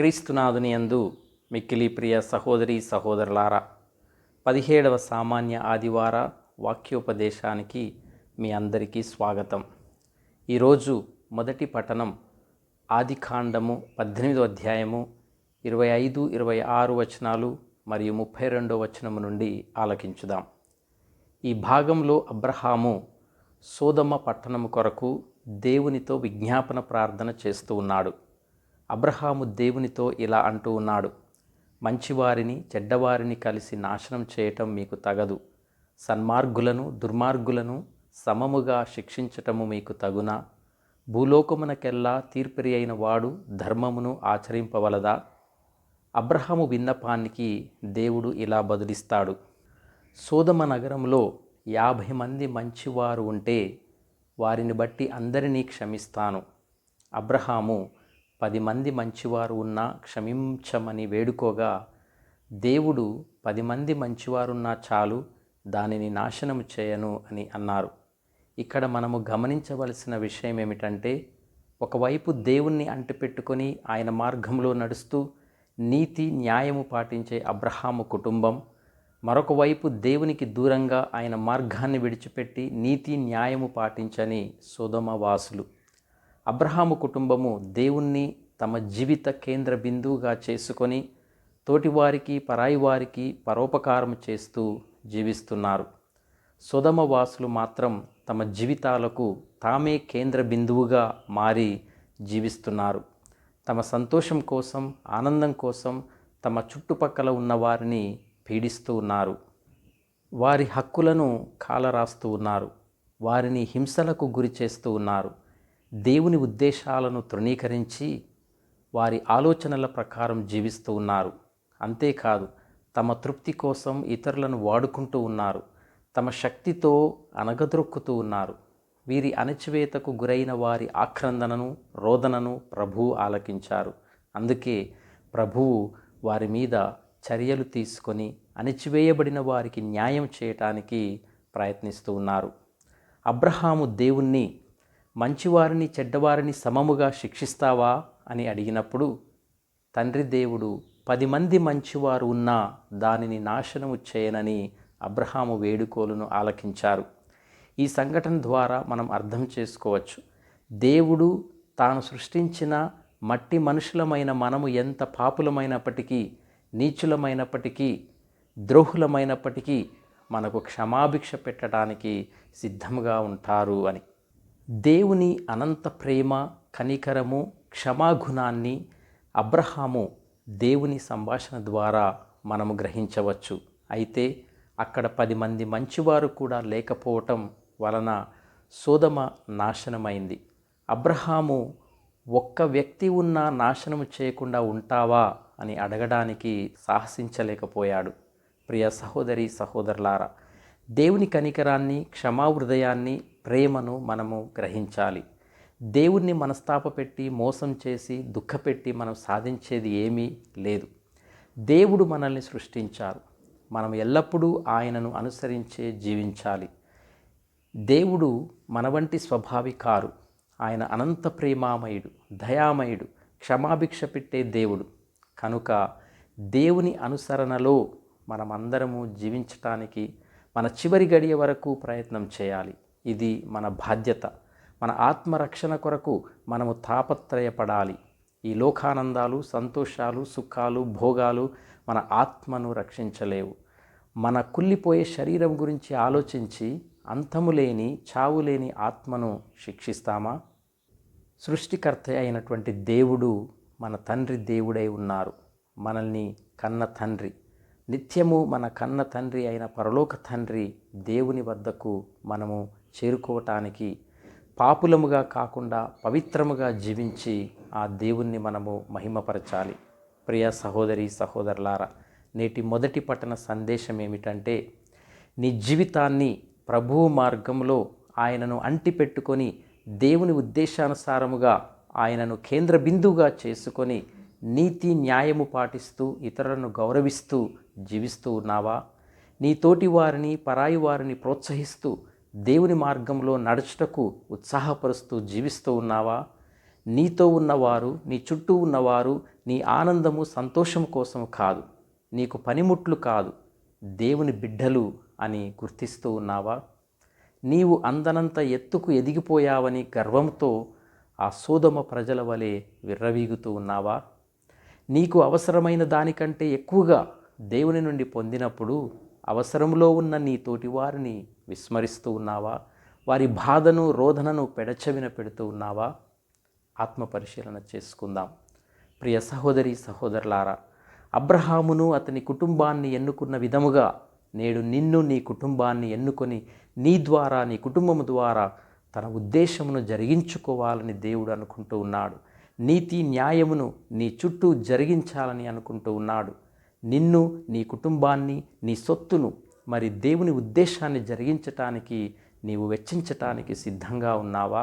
క్రీస్తునాథుని యందు మిక్కిలి ప్రియ సహోదరి సహోదరులారా, 17వ సామాన్య ఆదివార వాక్యోపదేశానికి మీ అందరికీ స్వాగతం. ఈరోజు మొదటి పఠనం ఆదికాండము 18వ అధ్యాయము 25, 26 వచనాలు మరియు 32వ వచనము నుండి ఆలకించుదాం. ఈ భాగంలో అబ్రహాము సోదమ పట్టణము కొరకు దేవునితో విజ్ఞాపన ప్రార్థన చేస్తూ ఉన్నాడు. అబ్రహాము దేవునితో ఇలా అంటూ ఉన్నాడు: మంచివారిని చెడ్డవారిని కలిసి నాశనం చేయటం మీకు తగదు. సన్మార్గులను దుర్మార్గులను సమముగా శిక్షించటము మీకు తగునా? భూలోకమునకెల్లా తీర్పిరి అయిన వాడు ధర్మమును ఆచరింపవలదా? అబ్రహాము విన్నపానికి దేవుడు ఇలా బదులిస్తాడు: సోదమ నగరంలో 50 మంది మంచివారు ఉంటే వారిని బట్టి అందరినీ క్షమిస్తాను. అబ్రహాము 10 మంది మంచివారు ఉన్నా క్షమించమని వేడుకోగా, దేవుడు 10 మంది మంచివారున్నా చాలు, దానిని నాశనము చేయను అని అన్నారు. ఇక్కడ మనము గమనించవలసిన విషయం ఏమిటంటే, ఒకవైపు దేవుణ్ణి అంటిపెట్టుకొని ఆయన మార్గంలో నడుస్తూ నీతి న్యాయము పాటించే అబ్రహాము కుటుంబం, మరొక వైపు దేవునికి దూరంగా ఆయన మార్గాన్ని విడిచిపెట్టి నీతి న్యాయము పాటించని సొదొమ వాసులు. అబ్రహాము కుటుంబము దేవుణ్ణి తమ జీవిత కేంద్ర బిందువుగా చేసుకొని తోటివారికి పరాయి వారికి పరోపకారం చేస్తూ జీవిస్తున్నారు. సొదొమ వాసులు మాత్రం తమ జీవితాలకు తామే కేంద్ర బిందువుగా మారి జీవిస్తున్నారు. తమ సంతోషం కోసం, ఆనందం కోసం తమ చుట్టుపక్కల ఉన్న వారిని పీడిస్తూ ఉన్నారు. వారి హక్కులను కాలరాస్తూ ఉన్నారు. వారిని హింసలకు గురి చేస్తూ ఉన్నారు. దేవుని ఉద్దేశాలను తృణీకరించి వారి ఆలోచనల ప్రకారం జీవిస్తూ ఉన్నారు. అంతేకాదు, తమ తృప్తి కోసం ఇతరులను వాడుకుంటూ ఉన్నారు. తమ శక్తితో అణగద్రొక్కుతూ ఉన్నారు. వీరి అణచివేతకు గురైన వారి ఆక్రందనను, రోదనను ప్రభువు ఆలకించారు. అందుకే ప్రభువు వారి మీద చర్యలు తీసుకొని అణచివేయబడిన వారికి న్యాయం చేయటానికి ప్రయత్నిస్తూ ఉన్నారు. అబ్రహాము దేవుణ్ణి మంచివారిని చెడ్డవారిని సమముగా శిక్షిస్తావా అని అడిగినప్పుడు, తండ్రి దేవుడు 10 మంది మంచివారు ఉన్నా దానిని నాశనము చేయనని అబ్రహాము వేడుకోలును ఆలకించారు. ఈ సంఘటన ద్వారా మనం అర్థం చేసుకోవచ్చు, దేవుడు తాను సృష్టించిన మట్టి మనుషులమైన మనము ఎంత పాపులమైనప్పటికీ, నీచులమైనప్పటికీ, ద్రోహులమైనప్పటికీ మనకు క్షమాభిక్ష పెట్టడానికి సిద్ధంగా ఉంటారు అని. దేవుని అనంత ప్రేమ, కనికరము, క్షమాగుణాన్ని అబ్రహాము దేవుని సంభాషణ ద్వారా మనము గ్రహించవచ్చు. అయితే అక్కడ 10 మంది మంచివారు కూడా లేకపోవటం వలన సొదొమ నాశనమైంది. అబ్రహాము ఒక్క వ్యక్తి ఉన్నా నాశనము చేయకుండా ఉంటావా అని అడగడానికి సాహసించలేకపోయాడు. ప్రియ సహోదరి సహోదరులారా, దేవుని కనికరాన్ని, క్షమాహృదయాన్ని, ప్రేమను మనము గ్రహించాలి. దేవుణ్ణి మనస్తాపపెట్టి, మోసం చేసి, దుఃఖపెట్టి మనం సాధించేది ఏమీ లేదు. దేవుడు మనల్ని సృష్టించారు. మనం ఎల్లప్పుడూ ఆయనను అనుసరించే జీవించాలి. దేవుడు మన వంటి స్వభావి కారు. ఆయన అనంత ప్రేమామయుడు, దయామయుడు, క్షమాభిక్ష పెట్టే దేవుడు. కనుక దేవుని అనుసరణలో మనమందరము జీవించటానికి మన చివరి గడియ వరకు ప్రయత్నం చేయాలి. ఇది మన బాధ్యత. మన ఆత్మరక్షణ కొరకు మనము తాపత్రయపడాలి. ఈ లోకానందాలు, సంతోషాలు, సుఖాలు, భోగాలు మన ఆత్మను రక్షించలేవు. మన కుళ్ళిపోయే శరీరం గురించి ఆలోచించి అంతములేని, చావులేని ఆత్మను శిక్షిస్తామా? సృష్టికర్త అయినటువంటి దేవుడు మన తండ్రి దేవుడై ఉన్నారు. మనల్ని కన్న తండ్రి, నిత్యము మన కన్న తండ్రి అయిన పరలోక తండ్రి దేవుని వద్దకు మనము చేరుకోవటానికి పాపులముగా కాకుండా పవిత్రముగా జీవించి ఆ దేవుణ్ణి మనము మహిమపరచాలి. ప్రియ సహోదరి సహోదరులారా, నేటి మొదటి పఠన సందేశం ఏమిటంటే, నీ జీవితాన్ని ప్రభువు మార్గంలో ఆయనను అంటిపెట్టుకొని దేవుని ఉద్దేశానుసారముగా ఆయనను కేంద్ర బిందువుగా చేసుకొని నీతి న్యాయము పాటిస్తూ ఇతరులను గౌరవిస్తూ జీవిస్తూ ఉన్నావా? నీ తోటి వారిని, పరాయి వారిని ప్రోత్సహిస్తూ దేవుని మార్గంలో నడుచుటకు ఉత్సాహపరుస్తూ జీవిస్తూ ఉన్నావా? నీతో ఉన్నవారు, నీ చుట్టూ ఉన్నవారు నీ ఆనందము సంతోషం కోసం కాదు, నీకు పనిముట్లు కాదు, దేవుని బిడ్డలు అని గుర్తిస్తూ ఉన్నావా? నీవు అందనంత ఎత్తుకు ఎదిగిపోయావని గర్వంతో ఆ సోదమ ప్రజల వలె విర్రవీగుతూ ఉన్నావా? నీకు అవసరమైన దానికంటే ఎక్కువగా దేవుని నుండి పొందినప్పుడు అవసరంలో ఉన్న నీ తోటి వారిని విస్మరిస్తూ ఉన్నావా? వారి బాధను, రోదనను పెడచెవిన పెడుతూ ఉన్నావా? ఆత్మ పరిశీలన చేసుకుందాం. ప్రియ సహోదరి సహోదరులారా, అబ్రహామును అతని కుటుంబాన్ని ఎన్నుకున్న విధముగా నేడు నిన్ను, నీ కుటుంబాన్ని ఎన్నుకొని నీ ద్వారా, నీ కుటుంబము ద్వారా తన ఉద్దేశమును జరిగించుకోవాలని దేవుడు అనుకుంటూ ఉన్నాడు. నీతి న్యాయమును నీ చుట్టూ జరిగించాలని అనుకుంటూ ఉన్నాడు. నిన్ను, నీ కుటుంబాన్ని, నీ సొత్తును మరి దేవుని ఉద్దేశాన్ని జరిగించటానికి నీవు వెచ్చించటానికి సిద్ధంగా ఉన్నావా?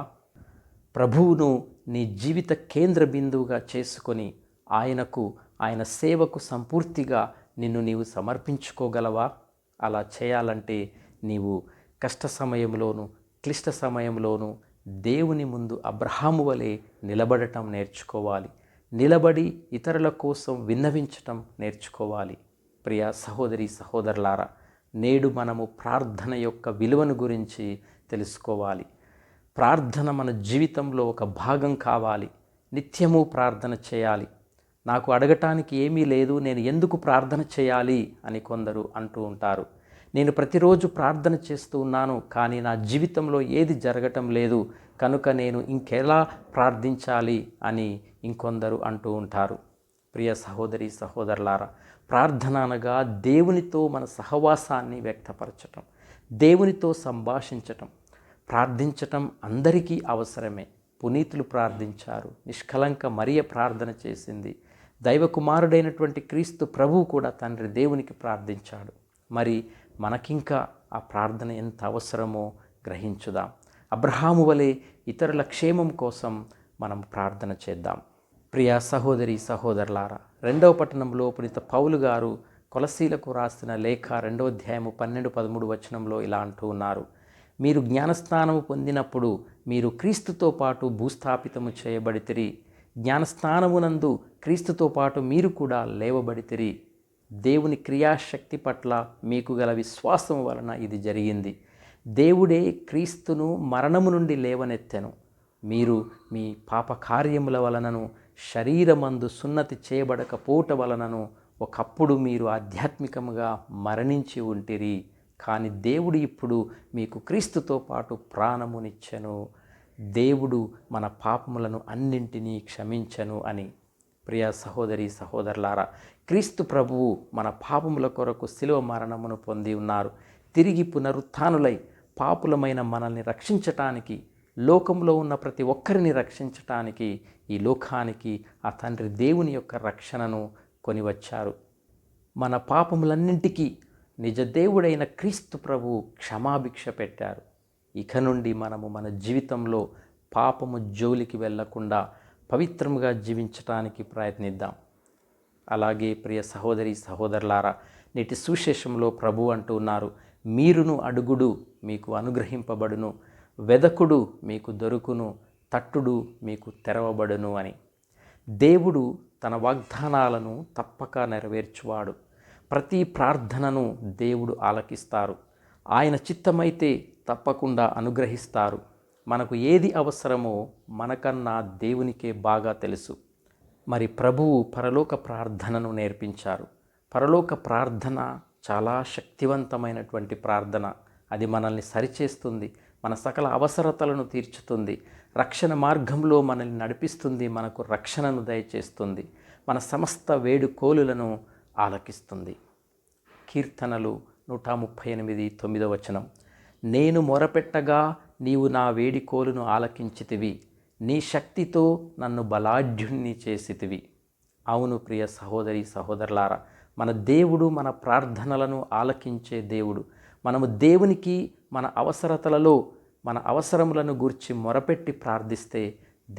ప్రభువును నీ జీవిత కేంద్ర బిందువుగా చేసుకొని ఆయనకు, ఆయన సేవకు సంపూర్తిగా నిన్ను నీవు సమర్పించుకోగలవా? అలా చేయాలంటే నీవు కష్ట సమయంలోనూ, క్లిష్ట సమయంలోనూ దేవుని ముందు అబ్రహాము వలె నిలబడటం నేర్చుకోవాలి. నిలబడి ఇతరుల కోసం విన్నవించటం నేర్చుకోవాలి. ప్రియ సహోదరి సహోదరులారా, నేడు మనము ప్రార్థన యొక్క విలువను గురించి తెలుసుకోవాలి. ప్రార్థన మన జీవితంలో ఒక భాగం కావాలి. నిత్యము ప్రార్థన చేయాలి. నాకు అడగటానికి ఏమీ లేదు, నేను ఎందుకు ప్రార్థన చేయాలి అని కొందరు అంటూ ఉంటారు. నేను ప్రతిరోజు ప్రార్థన చేస్తూ ఉన్నాను, కానీ నా జీవితంలో ఏది జరగటం లేదు, కనుక నేను ఇంకెలా ప్రార్థించాలి అని ఇంకొందరు అంటూ ఉంటారు. ప్రియ సహోదరి సహోదరులారా, ప్రార్థన అనగా దేవునితో మన సహవాసాన్ని వ్యక్తపరచటం, దేవునితో సంభాషించటం. ప్రార్థించటం అందరికీ అవసరమే. పునీతులు ప్రార్థించారు, నిష్కలంక మరియ ప్రార్థన చేసింది, దైవకుమారుడైనటువంటి క్రీస్తు ప్రభువు కూడా తండ్రి దేవునికి ప్రార్థించాడు. మరి మనకింకా ఆ ప్రార్థన ఎంత అవసరమో గ్రహించుదాం. అబ్రహాము వలె ఇతరుల క్షేమం కోసం మనం ప్రార్థన చేద్దాం. ప్రియ సహోదరి సహోదరులారా, 2వ పట్టణంలో పునీత పౌలు గారు కొలసీలకు రాసిన లేఖ 2వ అధ్యాయము 12-13 వచనంలో ఇలా అంటూ ఉన్నారు: మీరు జ్ఞానస్నానము పొందినప్పుడు మీరు క్రీస్తుతో పాటు భూస్థాపితము చేయబడితిరి. జ్ఞానస్నానమునందు క్రీస్తుతో పాటు మీరు కూడా లేవబడితిరి. దేవుని క్రియాశక్తి పట్ల మీకు గల విశ్వాసం వలన ఇది జరిగింది. దేవుడే క్రీస్తును మరణము నుండి లేవనెత్తెను. మీరు మీ పాప కార్యముల వలనను శరీరమందు సున్నతి చేయబడకపోవట వలనను ఒకప్పుడు మీరు ఆధ్యాత్మికముగా మరణించి ఉంటిరి. కానీ దేవుడు ఇప్పుడు మీకు క్రీస్తుతో పాటు ప్రాణమునిచ్చెను. దేవుడు మన పాపములను అన్నింటినీ క్షమించెను అని. ప్రియ సహోదరి సహోదరులారా, క్రీస్తు ప్రభువు మన పాపముల కొరకు శిలువ మరణమును పొంది ఉన్నారు. తిరిగి పునరుత్థానులై పాపులమైన మనల్ని రక్షించటానికి, లోకంలో ఉన్న ప్రతి ఒక్కరిని రక్షించటానికి ఈ లోకానికి ఆ తండ్రి దేవుని యొక్క రక్షణను కొనివచ్చారు. మన పాపములన్నింటికీ నిజ దేవుడైన క్రీస్తు ప్రభువు క్షమాభిక్ష పెట్టారు. ఇక నుండి మనము మన జీవితంలో పాపము జోలికి వెళ్లకుండా పవిత్రముగా జీవించటానికి ప్రయత్నిద్దాం. అలాగే ప్రియ సహోదరి సహోదరులారా, నేటి సువిశేషంలో ప్రభు అంటూ ఉన్నారు: మీరును అడుగుడు మీకు అనుగ్రహింపబడును, వెదకుడు మీకు దొరుకును, తట్టుడు మీకు తెరవబడును అని. దేవుడు తన వాగ్దానాలను తప్పక నెరవేర్చువాడు. ప్రతి ప్రార్థనను దేవుడు ఆలకిస్తారు. ఆయన చిత్తమైతే తప్పకుండా అనుగ్రహిస్తారు. మనకు ఏది అవసరమో మనకన్నా దేవునికే బాగా తెలుసు. మరి ప్రభువు పరలోక ప్రార్థనను నేర్పించారు. పరలోక ప్రార్థన చాలా శక్తివంతమైనటువంటి ప్రార్థన. అది మనల్ని సరిచేస్తుంది, మన సకల అవసరతలను తీర్చుతుంది, రక్షణ మార్గంలో మనల్ని నడిపిస్తుంది, మనకు రక్షణను దయచేస్తుంది, మన సమస్త వేడుకోలులను ఆలకిస్తుంది. కీర్తనలు 138 9వ వచనం: నేను మొరపెట్టగా నీవు నా వేడికోలును ఆలకించితివి, నీ శక్తితో నన్ను బలాఢ్యుణ్ణి చేసితివి. అవును ప్రియ సహోదరి సహోదరులారా, మన దేవుడు మన ప్రార్థనలను ఆలకించే దేవుడు. మనము దేవునికి మన అవసరతలలో మన అవసరములను గూర్చి మొరపెట్టి ప్రార్థిస్తే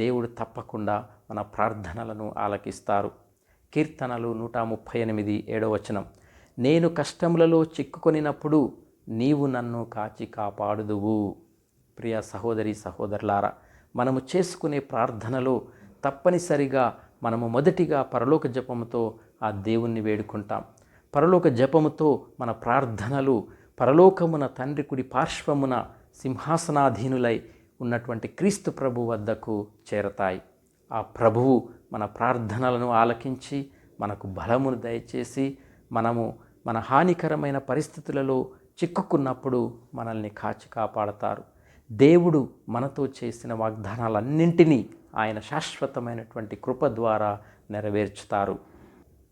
దేవుడు తప్పకుండా మన ప్రార్థనలను ఆలకిస్తారు. కీర్తనలు 138 7వ వచనం: నేను కష్టములలో చిక్కుకొనినప్పుడు నీవు నన్ను కాచి కాపాడుదువు. ప్రియ సహోదరి సహోదరులారా, మనము చేసుకునే ప్రార్థనలో తప్పనిసరిగా మనము మొదటిగా పరలోక జపముతో ఆ దేవుణ్ణి వేడుకుంటాం. పరలోక జపముతో మన ప్రార్థనలు పరలోకమున తండ్రి కుడి పార్శ్వమున సింహాసనాధీనులై ఉన్నటువంటి క్రీస్తు ప్రభు వద్దకు చేరతాయి. ఆ ప్రభువు మన ప్రార్థనలను ఆలకించి మనకు బలమును దయచేసి మనము మన హానికరమైన పరిస్థితులలో చిక్కుకున్నప్పుడు మనల్ని కాచి కాపాడతారు. దేవుడు మనతో చేసిన వాగ్దానాలన్నింటినీ ఆయన శాశ్వతమైనటువంటి కృప ద్వారా నెరవేర్చుతారు.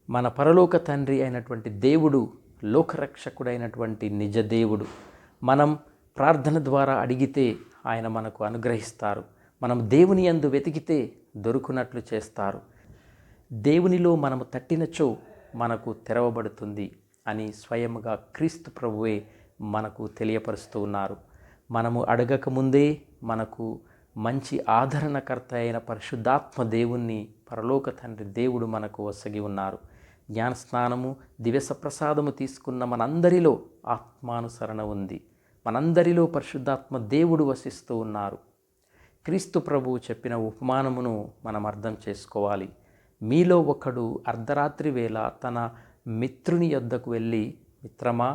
మన పరలోక తండ్రి అయినటువంటి దేవుడు లోకరక్షకుడైనటువంటి నిజ దేవుడు. మనం ప్రార్థన ద్వారా అడిగితే ఆయన మనకు అనుగ్రహిస్తారు. మనం దేవుని యందు వెతికితే దొరుకునట్లు చేస్తారు. దేవునిలో మనము తట్టినచో మనకు తెరవబడుతుంది అని స్వయముగా క్రీస్తు ప్రభువే మనకు తెలియపరుస్తూ ఉన్నారు. మనము అడగకముందే మనకు మంచి ఆదరణకర్త అయిన పరిశుద్ధాత్మ దేవుణ్ణి పరలోక తండ్రి దేవుడు మనకు ఒసగి ఉన్నారు. జ్ఞానస్నానము దివ్య ప్రసాదము తీసుకున్న మనందరిలో ఆత్మానుసరణ ఉంది. మనందరిలో పరిశుద్ధాత్మ దేవుడు వసిస్తూ ఉన్నారు. క్రీస్తు ప్రభువు చెప్పిన ఉపమానమును మనం అర్థం చేసుకోవాలి. మీలో ఒకడు అర్ధరాత్రి వేళ తన మిత్రుని యొద్దకు వెళ్ళి, మిత్రమా,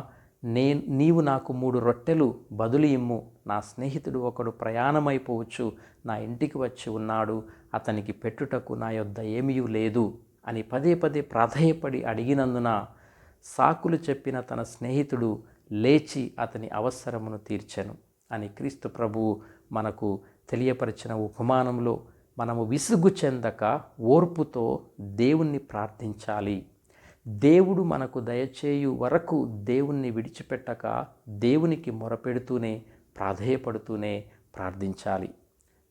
నీవు నాకు 3 రొట్టెలు బదులు ఇమ్ము. నా స్నేహితుడు ఒకడు ప్రయాణమైపోవచ్చు, నా ఇంటికి వచ్చి ఉన్నాడు, అతనికి పెట్టుటకు నా యొద్ద ఏమీ లేదు అని పదే పదే ప్రాధేయపడి అడిగినందున సాకులు చెప్పిన తన స్నేహితుడు లేచి అతని అవసరమును తీర్చెను అని క్రీస్తు ప్రభువు మనకు తెలియపరిచిన ఉపమానంలో మనము విసుగు చెందక ఓర్పుతో దేవుణ్ణి ప్రార్థించాలి. దేవుడు మనకు దయచేయు వరకు దేవుణ్ణి విడిచిపెట్టక దేవునికి మొరపెడుతూనే ప్రాధేయపడుతూనే ప్రార్థించాలి.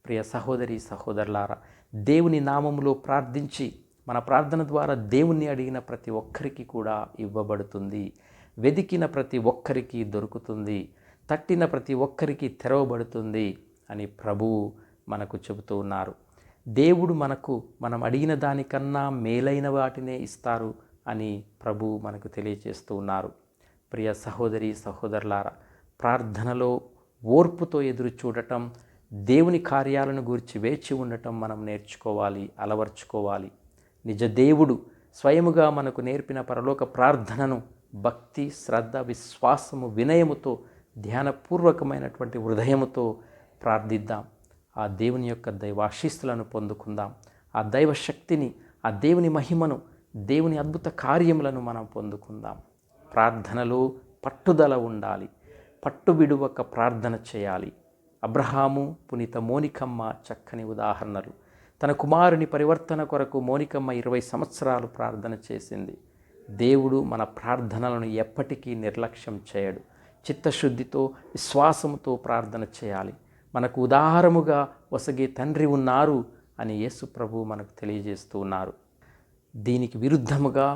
ప్రియ సహోదరి సహోదరులారా, దేవుని నామములో ప్రార్థించి మన ప్రార్థన ద్వారా దేవుణ్ణి అడిగిన ప్రతి ఒక్కరికి కూడా ఇవ్వబడుతుంది. వెదికిన ప్రతి ఒక్కరికి దొరుకుతుంది. తట్టిన ప్రతి ఒక్కరికి తెరవబడుతుంది అని ప్రభువు మనకు చెబుతూ ఉన్నారు. దేవుడు మనం అడిగిన దానికన్నా మేలైన వాటినే ఇస్తారు అని ప్రభువు మనకు తెలియజేస్తూ ఉన్నారు. ప్రియ సహోదరి సహోదరులారా, ప్రార్థనలో ఓర్పుతో ఎదురు చూడటం, దేవుని కార్యాలను గురించి వేచి ఉండటం మనం నేర్చుకోవాలి, అలవర్చుకోవాలి. నిజ దేవుడు స్వయముగా మనకు నేర్పిన పరలోక ప్రార్థనను భక్తి, శ్రద్ధ, విశ్వాసము, వినయముతో, ధ్యానపూర్వకమైనటువంటి హృదయముతో ప్రార్థిద్దాం. ఆ దేవుని యొక్క దైవాశీస్సులను పొందుకుందాం. ఆ దైవ శక్తిని, ఆ దేవుని మహిమను, దేవుని అద్భుత కార్యములను మనం పొందుకుందాం. ప్రార్థనలో పట్టుదల ఉండాలి. పట్టు విడువక ప్రార్థన చేయాలి. అబ్రహాము, పునీత మోనికమ్మ చక్కని ఉదాహరణలు. తన కుమారుని పరివర్తన కొరకు మోనికమ్మ 20 సంవత్సరాలు ప్రార్థన చేసింది. దేవుడు మన ప్రార్థనలను ఎప్పటికీ నిర్లక్ష్యం చేయడు. చిత్తశుద్ధితో, విశ్వాసముతో ప్రార్థన చేయాలి. మనకు ఉదారముగా ఒసగే తండ్రి ఉన్నారు అని యేసు ప్రభువు మనకు తెలియజేస్తూ ఉన్నారు. దీనికి విరుద్ధముగా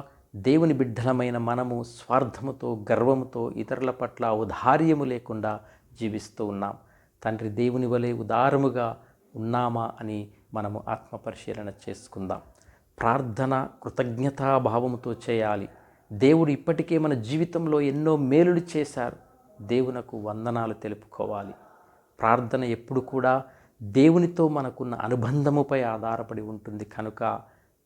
దేవుని బిడ్డలమైన మనము స్వార్థముతో, గర్వముతో, ఇతరుల పట్ల ఔదార్యము లేకుండా జీవిస్తూ ఉన్నాం. తండ్రి దేవుని వలె ఉదారముగా ఉన్నామా అని మనము ఆత్మపరిశీలన చేసుకుందాం. ప్రార్థన కృతజ్ఞతాభావముతో చేయాలి. దేవుడు ఇప్పటికే మన జీవితంలో ఎన్నో మేలులు చేశారు. దేవునకు వందనాలు తెలుపుకోవాలి. ప్రార్థన ఎప్పుడు కూడా దేవునితో మనకున్న అనుబంధముపై ఆధారపడి ఉంటుంది కనుక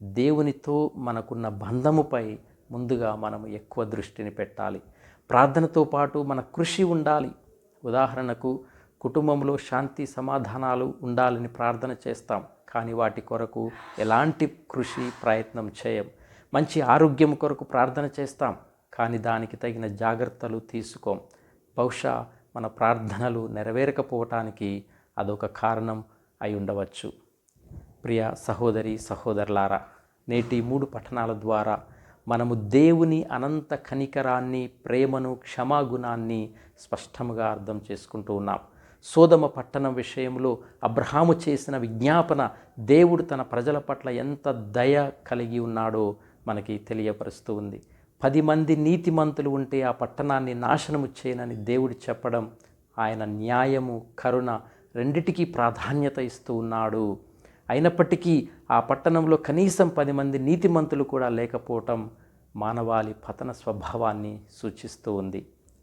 దేవునితో మనకున్న బంధముపై ముందుగా మనము ఎక్కువ దృష్టిని పెట్టాలి. ప్రార్థనతో పాటు మన కృషి ఉండాలి. ఉదాహరణకు కుటుంబంలో శాంతి సమాధానాలు ఉండాలని ప్రార్థన చేస్తాం, కానీ వాటి కొరకు ఎలాంటి కృషి ప్రయత్నం చేయం. మంచి ఆరోగ్యం కొరకు ప్రార్థన చేస్తాం, కానీ దానికి తగిన జాగ్రత్తలు తీసుకోం. బహుశా మన ప్రార్థనలు నెరవేరకపోవటానికి అదొక కారణం అయి ఉండవచ్చు. ప్రియ సహోదరి సహోదరులారా, నేటి 3 పఠనాల ద్వారా మనము దేవుని అనంత కనికరాన్ని, ప్రేమను, క్షమాగుణాన్ని స్పష్టంగా అర్థం చేసుకుంటూ ఉన్నాం. సోదమ పట్టణం విషయంలో అబ్రహాము చేసిన విజ్ఞాపన దేవుడు తన ప్రజల పట్ల ఎంత దయ కలిగి ఉన్నాడో మనకి తెలియపరుస్తూ ఉంది. 10 మంది నీతిమంతులు ఉంటే ఆ పట్టణాన్ని నాశనము చేయనని దేవుడు చెప్పడం, ఆయన న్యాయము, కరుణ రెండిటికీ ప్రాధాన్యత ఇస్తూ ఉన్నాడు. అయినప్పటికీ ఆ పట్టణంలో కనీసం 10 మంది నీతిమంతులు కూడా లేకపోవటం మానవాళి పతన స్వభావాన్ని సూచిస్తూ ఉంది.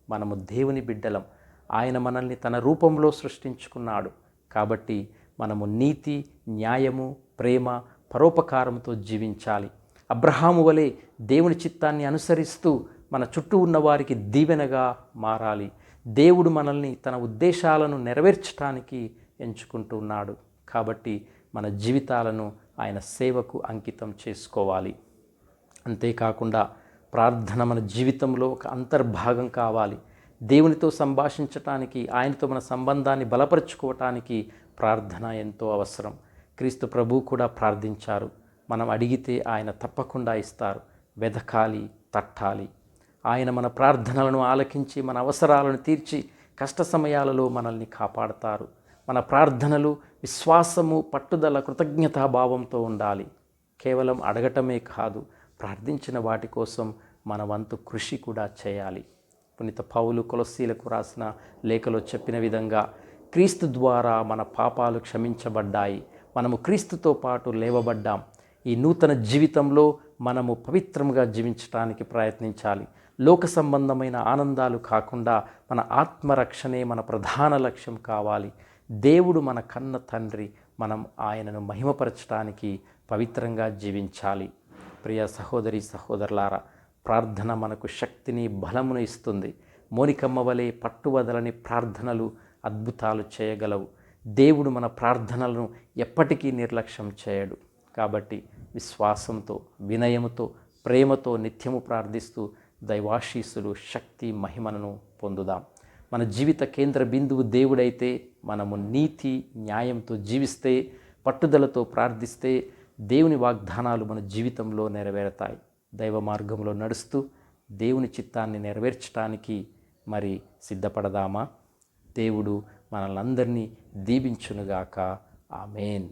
మనము దేవుని బిడ్డలం. ఆయన మనల్ని తన రూపంలో సృష్టించుకున్నాడు. కాబట్టి మనము నీతి, న్యాయము, ప్రేమ, పరోపకారంతో జీవించాలి. అబ్రహాము వలె దేవుని చిత్తాన్ని అనుసరిస్తూ మన చుట్టూ ఉన్న వారికి దీవెనగా మారాలి. దేవుడు మనల్ని తన ఉద్దేశాలను నెరవేర్చడానికి ఎంచుకుంటున్నాడు. కాబట్టి మన జీవితాలను ఆయన సేవకు అంకితం చేసుకోవాలి. అంతేకాకుండా ప్రార్థన మన జీవితంలో ఒక అంతర్భాగం కావాలి. దేవునితో సంభాషించటానికి, ఆయనతో మన సంబంధాన్ని బలపరుచుకోవటానికి ప్రార్థన ఎంతో అవసరం. క్రీస్తు ప్రభువు కూడా ప్రార్థించారు. మనం అడిగితే ఆయన తప్పకుండా ఇస్తారు. వెదకాలి, తట్టాలి. ఆయన మన ప్రార్థనలను ఆలకించి మన అవసరాలను తీర్చి కష్ట సమయాలలో మనల్ని కాపాడతారు. మన ప్రార్థనలు విశ్వాసము, పట్టుదల, కృతజ్ఞతాభావంతో ఉండాలి. కేవలం అడగటమే కాదు, ప్రార్థించిన వాటి కోసం మన వంతు కృషి కూడా చేయాలి. పునీత పౌలు కొలస్సీలకు రాసిన లేఖలో చెప్పిన విధంగా క్రీస్తు ద్వారా మన పాపాలు క్షమించబడ్డాయి. మనము క్రీస్తుతో పాటు లేవబడ్డాం. ఈ నూతన జీవితంలో మనము పవిత్రంగా జీవించడానికి ప్రయత్నించాలి. లోక సంబంధమైన ఆనందాలు కాకుండా మన ఆత్మరక్షణే మన ప్రధాన లక్ష్యం కావాలి. దేవుడు మన కన్న తండ్రి. మనం ఆయనను మహిమపరచడానికి పవిత్రంగా జీవించాలి. ప్రియ సహోదరి సహోదరులారా, ప్రార్థన మనకు శక్తిని, బలమును ఇస్తుంది. మోనికమ్మ వలె పట్టువదలని ప్రార్థనలు అద్భుతాలు చేయగలవు. దేవుడు మన ప్రార్థనలను ఎప్పటికీ నిర్లక్ష్యం చేయడు. కాబట్టి విశ్వాసంతో, వినయముతో, ప్రేమతో నిత్యము ప్రార్థిస్తూ దైవాశీస్సులు, శక్తి, మహిమను పొందుదాం. మన జీవిత కేంద్ర బిందువు దేవుడైతే, మనము నీతి, న్యాయంతో జీవిస్తే, పట్టుదలతో ప్రార్థిస్తే దేవుని వాగ్దానాలు మన జీవితంలో నెరవేరుతాయి. దైవ మార్గంలో నడుస్తూ దేవుని చిత్తాన్ని నెరవేర్చడానికి మరి సిద్ధపడదామా? దేవుడు మనల్ని అందరినీ దీవించునుగాక. ఆమేన్.